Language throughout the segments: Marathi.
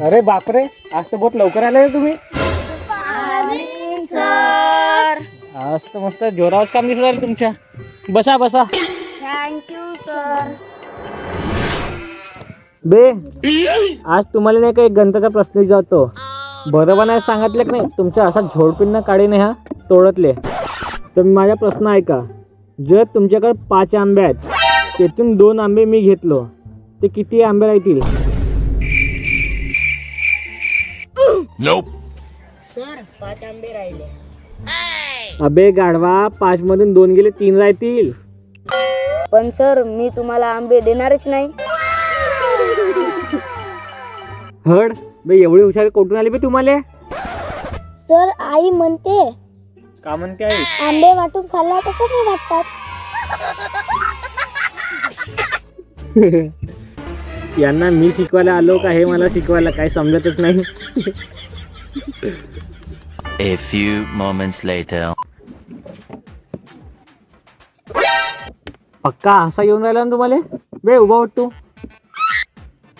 अरे बापरे, आज तर बहुत लवकर आले रे तुम्ही. सर आज तर मस्त जोरावरच काम दिसत आहे तुमच्या. बसा बसा. Thank you sir. बे, आज तुम्हाला नाही का एक गणिताचा प्रश्न विचारतो. बरोबर नाही सांगितलं की नाही तुमच्या असा झोडपिन्न काढीने ह्या तोडतले. तर माझा प्रश्न ऐका. जर तुमच्याकडे 5 आंबे आहेत, त्यातून 2 आंबे मी घेतलो, ते किती आंबे राहतील? सर 5 आंबे राहिले. अबे गाढवा, 5 मधून 2 गेले 3 राहतील. पण सर मी तुम्हाला आंबे देणारच नाही. हड बे, एवढी हुशारी कुठून आली बे तुम्हाला? सर आई म्हणते का म्हणते आई? आंबे वाटून खाल्ला तर कमी वाटतात. यांना मी शिकवायला आलो का हे मला शिकवायला काही समजतच नाही. A few moments later. पक्का असा येऊन राहिला ना तुम्हाला? बे उभा होत तू.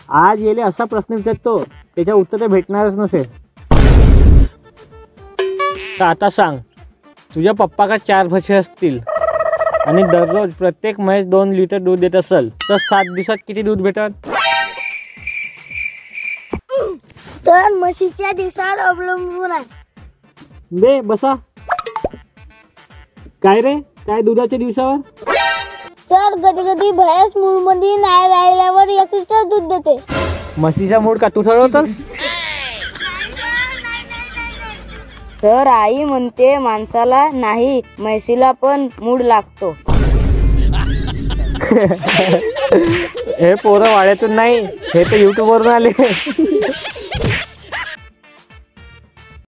आज येले असा प्रश्न विचारतो त्याच्या उत्तर भेटणारच नसेल. तर आता सांग, तुझ्या पप्पाकडे 4 म्हशी असतील आणि दररोज प्रत्येक म्हैस 2 लिटर दूध देत असेल तर 7 दिवसात किती दूध भेटत? सर म्हशीच्या दिवसावर अवलंबून आहे. बे बसा. काय रे, काय दुधाच्या दिवसावर? सर कधी कधी भैंस मूळमध्ये नाही राहिल्यावर 1 लिटर दूध देते. म्हशीचा मूड का तू ठरवतोस? सर आई म्हणते माणसाला नाही म्हशीला पण मूड लागतो. हे पोरं वाड्यातून नाही, हे तर युट्यूब वरून आले.